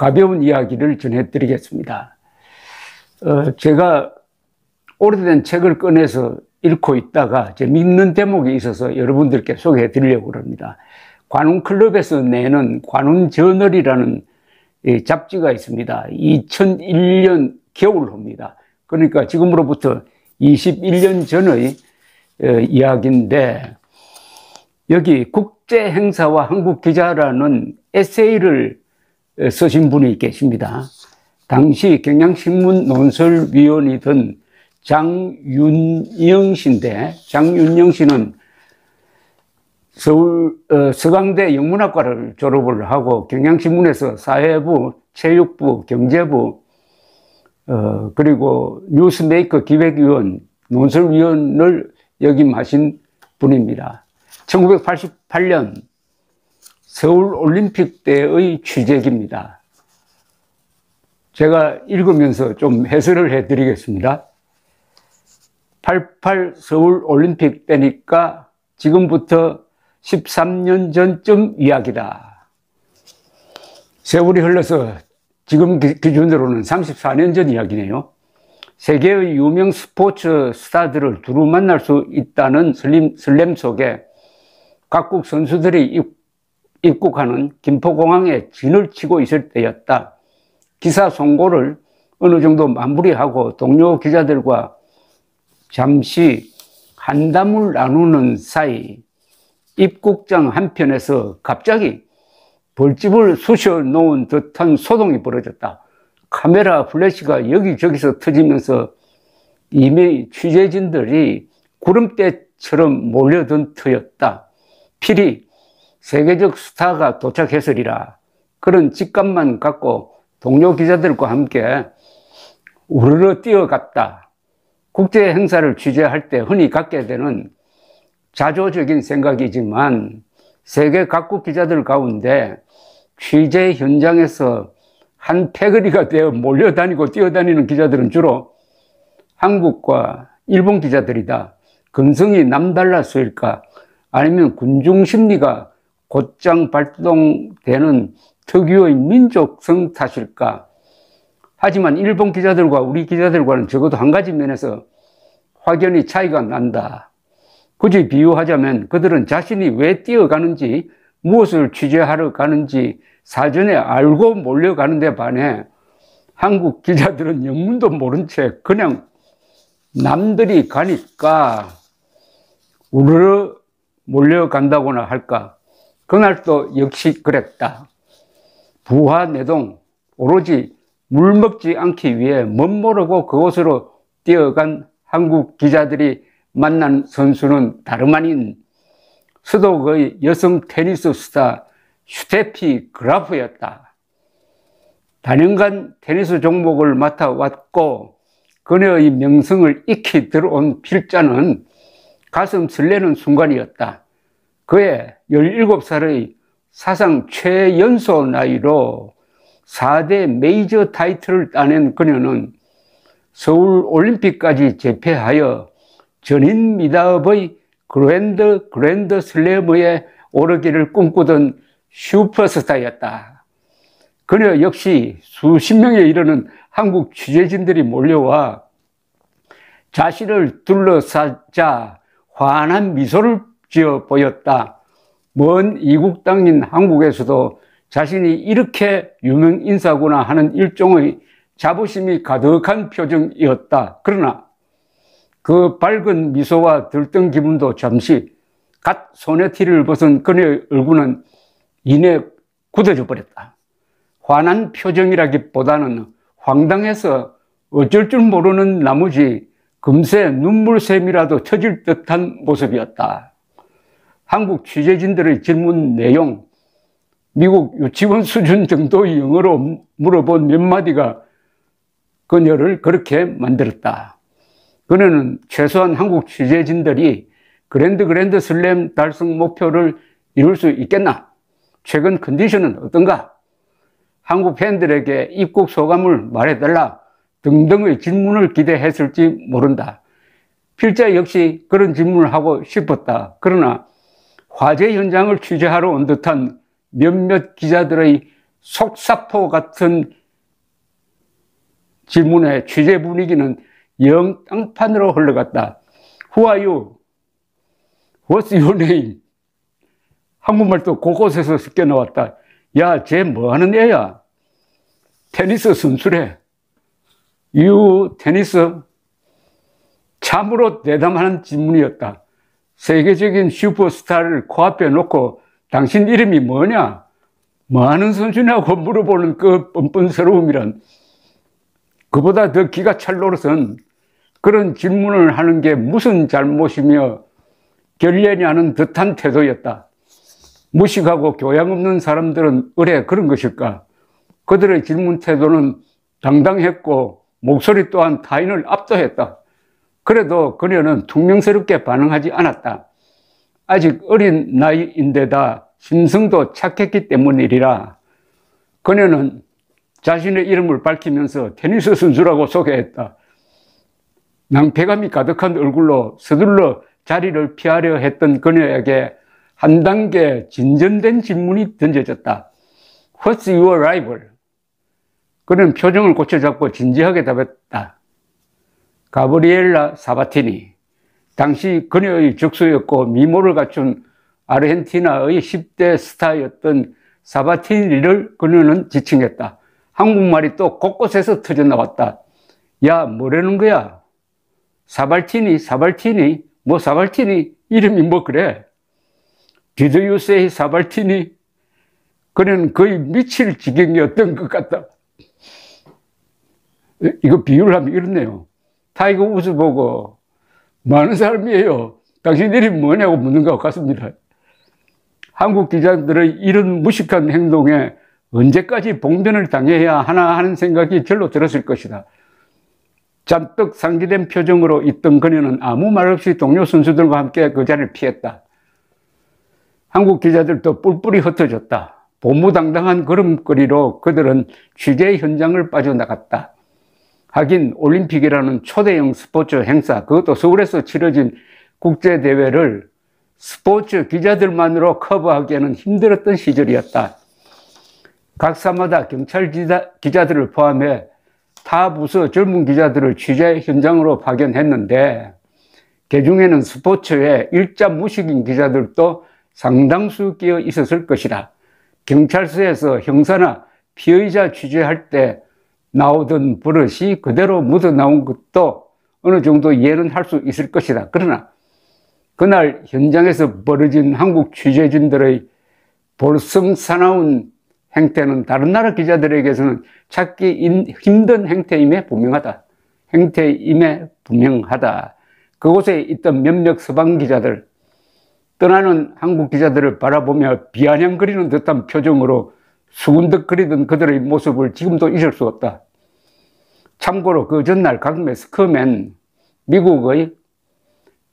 가벼운 이야기를 전해드리겠습니다. 제가 오래된 책을 꺼내서 읽고 있다가 재미있는 대목이 있어서 여러분들께 소개해 드리려고 합니다. 관훈클럽에서 내는 관훈저널이라는 잡지가 있습니다. 2001년 겨울호입니다. 그러니까 지금으로부터 21년 전의 이야기인데, 여기 국제행사와 한국기자라는 에세이를 쓰신 분이 계십니다. 당시 경향신문 논설위원이던 장윤영 씨인데, 장윤영 씨는 서울 서강대 영문학과를 졸업을 하고 경향신문에서 사회부, 체육부, 경제부, 그리고 뉴스메이커 기획위원, 논설위원을 역임하신 분입니다. 1988년 서울올림픽 때의 취재기입니다. 제가 읽으면서 좀 해설을 해드리겠습니다. 88 서울올림픽 때니까 지금부터 13년 전쯤 이야기다. 세월이 흘러서 지금 기준으로는 34년 전 이야기네요. 세계의 유명 스포츠 스타들을 두루 만날 수 있다는 설렘 속에 각국 선수들이 입국하는 김포공항에 진을 치고 있을 때였다. 기사 송고를 어느 정도 마무리하고 동료 기자들과 잠시 한담을 나누는 사이 입국장 한편에서 갑자기 벌집을 쑤셔 놓은 듯한 소동이 벌어졌다. 카메라 플래시가 여기저기서 터지면서 이미 취재진들이 구름대처럼 몰려든 터였다. 필히 세계적 스타가 도착했으리라. 그런 직감만 갖고 동료 기자들과 함께 우르르 뛰어갔다. 국제 행사를 취재할 때 흔히 갖게 되는 자조적인 생각이지만 세계 각국 기자들 가운데 취재 현장에서 한 패거리가 되어 몰려다니고 뛰어다니는 기자들은 주로 한국과 일본 기자들이다. 근성이 남달라서일까? 아니면 군중 심리가 곧장 발동되는 특유의 민족성 탓일까? 하지만 일본 기자들과 우리 기자들과는 적어도 한 가지 면에서 확연히 차이가 난다. 굳이 비유하자면 그들은 자신이 왜 뛰어가는지, 무엇을 취재하러 가는지 사전에 알고 몰려가는 데 반해 한국 기자들은 영문도 모른 채 그냥 남들이 가니까 우르르 몰려간다고나 할까. 그날도 역시 그랬다. 부하내동, 오로지 물 먹지 않기 위해 멋모르고 그곳으로 뛰어간 한국 기자들이 만난 선수는 다름 아닌 서독의 여성 테니스 스타 슈테피 그라프였다. 단연간 테니스 종목을 맡아왔고 그녀의 명성을 익히 들어온 필자는 가슴 설레는 순간이었다. 그의 17살의 사상 최연소 나이로 4대 메이저 타이틀을 따낸 그녀는 서울올림픽까지 제패하여 전인미답의 그랜드 슬래머에 오르기를 꿈꾸던 슈퍼스타였다. 그녀 역시 수십 명에 이르는 한국 취재진들이 몰려와 자신을 둘러싸자 환한 미소를 지어 보였다. 먼 이국 땅인 한국에서도 자신이 이렇게 유명 인사구나 하는 일종의 자부심이 가득한 표정이었다. 그러나 그 밝은 미소와 들뜬 기분도 잠시 갓 소매티를 벗은 그녀의 얼굴은 이내 굳어져 버렸다. 환한 표정이라기보다는 황당해서 어쩔 줄 모르는 나머지 금세 눈물샘이라도 터질 듯한 모습이었다. 한국 취재진들의 질문 내용, 미국 유치원 수준 정도의 영어로 물어본 몇 마디가 그녀를 그렇게 만들었다. 그녀는 최소한 한국 취재진들이 그랜드 슬램 달성 목표를 이룰 수 있겠나? 최근 컨디션은 어떤가? 한국 팬들에게 입국 소감을 말해달라 등등의 질문을 기대했을지 모른다. 필자 역시 그런 질문을 하고 싶었다. 그러나 화재 현장을 취재하러 온 듯한 몇몇 기자들의 속사포 같은 질문의 취재 분위기는 영 땅판으로 흘러갔다. Who are you? What's your name? 한국말도 곳곳에서 섞여 나왔다. 야, 쟤 뭐 하는 애야? 테니스 선수래. You 테니스? 참으로 대담한 질문이었다. 세계적인 슈퍼스타를 코앞에 놓고 당신 이름이 뭐냐? 뭐 하는 선수냐고 물어보는 그 뻔뻔스러움이란, 그보다 더 기가 찰 노릇은 그런 질문을 하는 게 무슨 잘못이며 결례냐는 듯한 태도였다. 무식하고 교양 없는 사람들은 의뢰 그런 것일까? 그들의 질문 태도는 당당했고 목소리 또한 타인을 압도했다. 그래도 그녀는 퉁명스럽게 반응하지 않았다. 아직 어린 나이인데다 심성도 착했기 때문이리라. 그녀는 자신의 이름을 밝히면서 테니스 선수라고 소개했다. 낭패감이 가득한 얼굴로 서둘러 자리를 피하려 했던 그녀에게 한 단계 진전된 질문이 던져졌다. What's your rival? 그는 표정을 고쳐잡고 진지하게 답했다. 가브리엘라 사바티니. 당시 그녀의 적수였고 미모를 갖춘 아르헨티나의 10대 스타였던 사바티니를 그녀는 지칭했다. 한국말이 또 곳곳에서 터져나왔다. 야, 뭐라는 거야? 사발티니, 사발티니? 뭐 사발티니? 이름이 뭐 그래? Did you say 사발티니? 그는 거의 미칠 지경이었던 것 같다. 이거 비유를 하면 이렇네요. 타이거 우즈 보고 많은 사람이에요. 당신 이름이 뭐냐고 묻는 것과 같습니다. 한국 기자들의 이런 무식한 행동에 언제까지 봉변을 당해야 하나 하는 생각이 절로 들었을 것이다. 잔뜩 상기된 표정으로 있던 그녀는 아무 말 없이 동료 선수들과 함께 그 자리를 피했다. 한국 기자들도 뿔뿔이 흩어졌다. 보무당당한 걸음걸이로 그들은 취재 현장을 빠져나갔다. 하긴 올림픽이라는 초대형 스포츠 행사, 그것도 서울에서 치러진 국제대회를 스포츠 기자들만으로 커버하기에는 힘들었던 시절이었다. 각사마다 경찰 기자들을 포함해 타 부서 젊은 기자들을 취재 현장으로 파견했는데 그중에는 스포츠의 일자 무식인 기자들도 상당수 끼어 있었을 것이다. 경찰서에서 형사나 피의자 취재할 때 나오던 버릇이 그대로 묻어나온 것도 어느 정도 이해는 할 수 있을 것이다. 그러나 그날 현장에서 벌어진 한국 취재진들의 볼성사나운 행태는 다른 나라 기자들에게서는 찾기 힘든 행태임에 분명하다. 그곳에 있던 몇몇 서방 기자들, 떠나는 한국 기자들을 바라보며 비아냥거리는 듯한 표정으로 수군덕거리던 그들의 모습을 지금도 잊을 수 없다. 참고로 그 전날 각매 스커맨, 미국의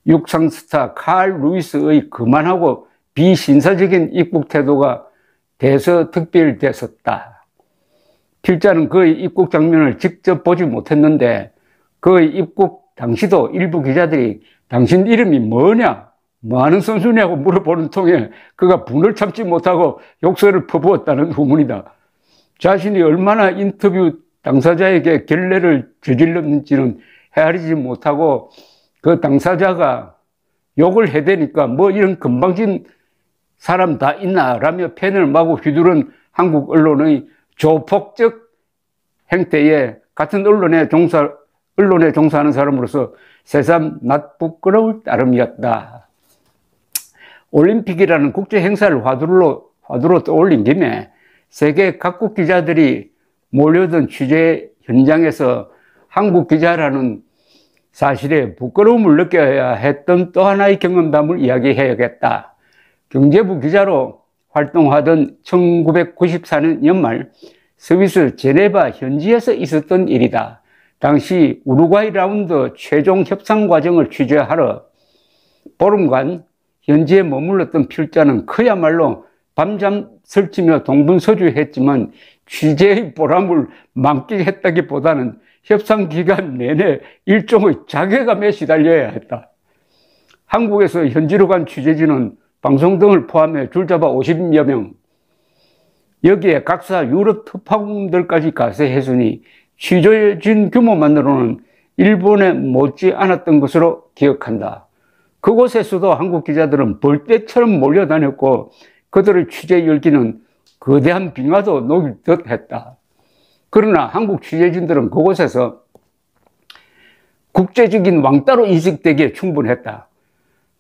육상 스타 칼 루이스의 거만하고 비신사적인 입국 태도가 대서특필됐었다. 필자는 그의 입국 장면을 직접 보지 못했는데 그의 입국 당시도 일부 기자들이 당신 이름이 뭐냐? 뭐 하는 선수냐고 물어보는 통에 그가 분을 참지 못하고 욕설을 퍼부었다는 후문이다. 자신이 얼마나 인터뷰 당사자에게 결례를 저질렀는지는 헤아리지 못하고 그 당사자가 욕을 해대니까 뭐 이런 건방진 사람 다 있나 라며 펜을 마구 휘두른 한국 언론의 조폭적 행태에 같은 언론에 종사하는 사람으로서 새삼 낯 부끄러울 따름이었다. 올림픽이라는 국제 행사를 화두로 떠올린 김에 세계 각국 기자들이 몰려든 취재 현장에서 한국 기자라는 사실에 부끄러움을 느껴야 했던 또 하나의 경험담을 이야기해야겠다. 경제부 기자로 활동하던 1994년 연말 스위스 제네바 현지에서 있었던 일이다. 당시 우루과이 라운드 최종 협상 과정을 취재하러 보름간 현지에 머물렀던 필자는 그야말로 밤잠 설치며 동분서주했지만 취재의 보람을 만끽했다기보다는 협상 기간 내내 일종의 자괴감에 시달려야 했다. 한국에서 현지로 간 취재진은 방송 등을 포함해 줄잡아 50여 명, 여기에 각사 유럽 특파원들까지 가세했으니 취재진 규모만으로는 일본에 못지 않았던 것으로 기억한다. 그곳에서도 한국 기자들은 벌떼처럼 몰려다녔고 그들의 취재 열기는 거대한 빙하도 녹일 듯 했다. 그러나 한국 취재진들은 그곳에서 국제적인 왕따로 인식되기에 충분했다.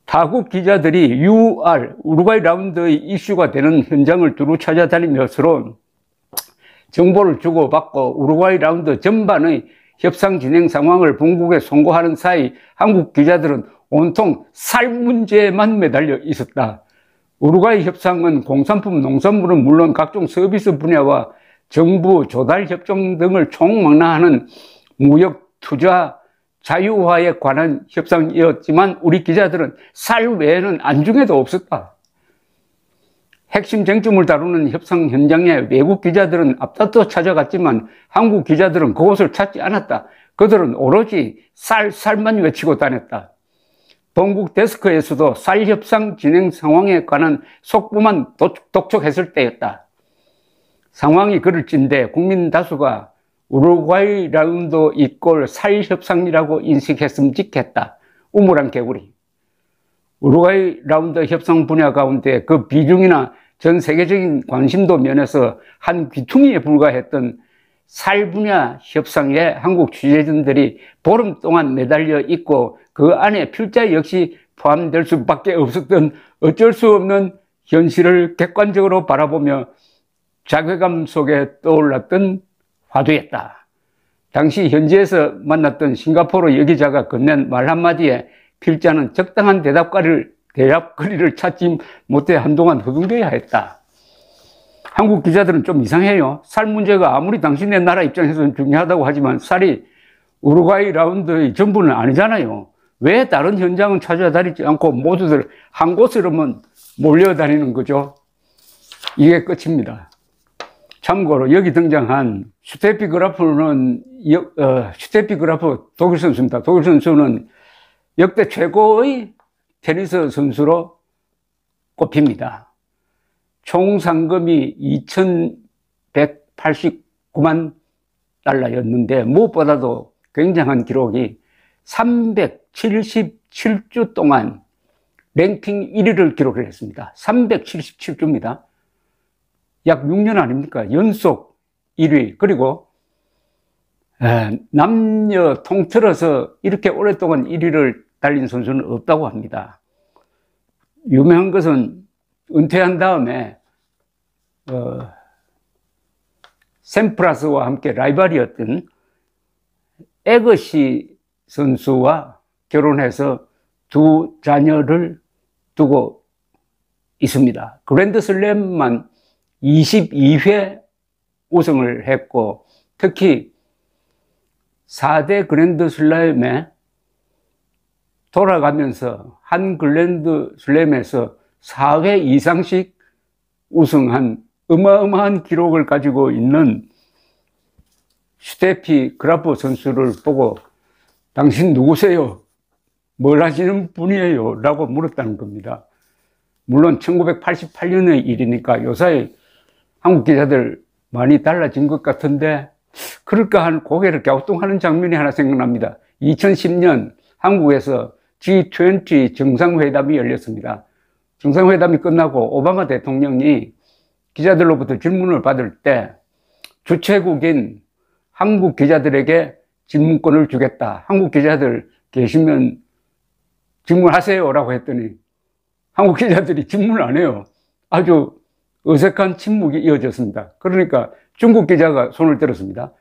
타국 기자들이 우루과이 라운드의 이슈가 되는 현장을 두루 찾아다니며 서로 정보를 주고받고 우루과이 라운드 전반의 협상 진행 상황을 본국에 송고하는 사이 한국 기자들은 온통 쌀 문제에만 매달려 있었다. 우루과이 협상은 공산품, 농산물은 물론 각종 서비스 분야와 정부 조달 협정 등을 총망라하는 무역 투자 자유화에 관한 협상이었지만 우리 기자들은 쌀 외에는 안중에도 없었다. 핵심 쟁점을 다루는 협상 현장에 외국 기자들은 앞다퉈 찾아갔지만 한국 기자들은 그곳을 찾지 않았다. 그들은 오로지 쌀만 외치고 다녔다. 본국 데스크에서도 쌀 협상 진행 상황에 관한 속보만 독촉했을 때였다. 상황이 그럴 찐데 국민 다수가 우루과이 라운드 이꼴 쌀 협상이라고 인식했으면 좋겠다. 우물안 개구리. 우루과이 라운드 협상 분야 가운데 그 비중이나 전 세계적인 관심도 면에서 한 귀퉁이에 불과했던 쌀 분야 협상에 한국 취재진들이 보름 동안 매달려 있고 그 안에 필자 역시 포함될 수밖에 없었던 어쩔 수 없는 현실을 객관적으로 바라보며 자괴감 속에 떠올랐던 화두였다. 당시 현지에서 만났던 싱가포르 여기자가 건넨 말 한마디에 필자는 적당한 대답거리를 찾지 못해 한동안 허둥대야 했다. 한국 기자들은 좀 이상해요. 쌀 문제가 아무리 당신네 나라 입장에서는 중요하다고 하지만 쌀이 우루과이 라운드의 전부는 아니잖아요. 왜 다른 현장은 찾아다니지 않고 모두들 한 곳으로만 몰려다니는 거죠? 이게 끝입니다. 참고로 여기 등장한 슈테피 그라프는 슈테피 그라프 독일 선수입니다. 독일 선수는 역대 최고의 테니스 선수로 꼽힙니다. 총 상금이 2,189만 달러였는데 무엇보다도 굉장한 기록이 377주 동안 랭킹 1위를 기록을 했습니다. 377주입니다. 약 6년 아닙니까? 연속 1위. 그리고 남녀 통틀어서 이렇게 오랫동안 1위를 달린 선수는 없다고 합니다. 유명한 것은 은퇴한 다음에 샘프라스와 함께 라이벌이었던 에거시 선수와 결혼해서 두 자녀를 두고 있습니다. 그랜드슬램만 22회 우승을 했고 특히 4대 그랜드슬램에 돌아가면서 한 그랜드슬램에서 4회 이상씩 우승한 어마어마한 기록을 가지고 있는 슈테피 그라프 선수를 보고 당신 누구세요? 뭘 하시는 분이에요? 라고 물었다는 겁니다. 물론 1988년의 일이니까 요사이 한국 기자들 많이 달라진 것 같은데 그럴까 하는 고개를 갸우뚱하는 장면이 하나 생각납니다. 2010년 한국에서 G20 정상회담이 열렸습니다. 정상회담이 끝나고 오바마 대통령이 기자들로부터 질문을 받을 때 주최국인 한국 기자들에게 질문권을 주겠다. 한국 기자들 계시면 질문하세요 라고 했더니 한국 기자들이 질문을 안 해요. 아주 어색한 침묵이 이어졌습니다. 그러니까 중국 기자가 손을 들었습니다.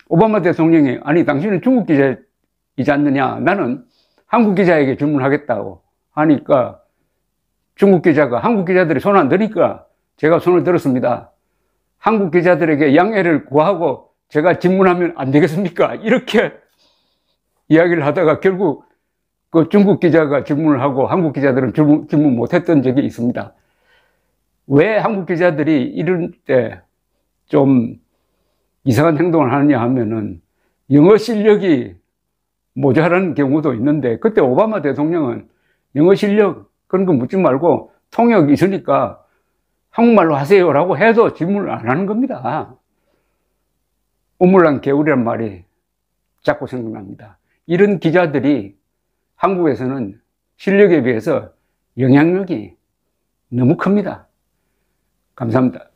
오바마 대통령이 아니 당신은 중국 기자이지 않느냐, 나는 한국 기자에게 질문하겠다고 하니까 중국 기자가 한국 기자들이 손 안 드니까 제가 손을 들었습니다. 한국 기자들에게 양해를 구하고 제가 질문하면 안 되겠습니까? 이렇게 이야기를 하다가 결국 그 중국 기자가 질문을 하고 한국 기자들은 질문 못했던 적이 있습니다. 왜 한국 기자들이 이럴 때 좀 이상한 행동을 하느냐 하면은 영어 실력이 모자란 경우도 있는데 그때 오바마 대통령은 영어 실력 그런 거 묻지 말고 통역 있으니까 한국말로 하세요라고 해도 질문을 안 하는 겁니다. 우물난 개울이란 말이 자꾸 생각납니다. 이런 기자들이 한국에서는 실력에 비해서 영향력이 너무 큽니다. 감사합니다.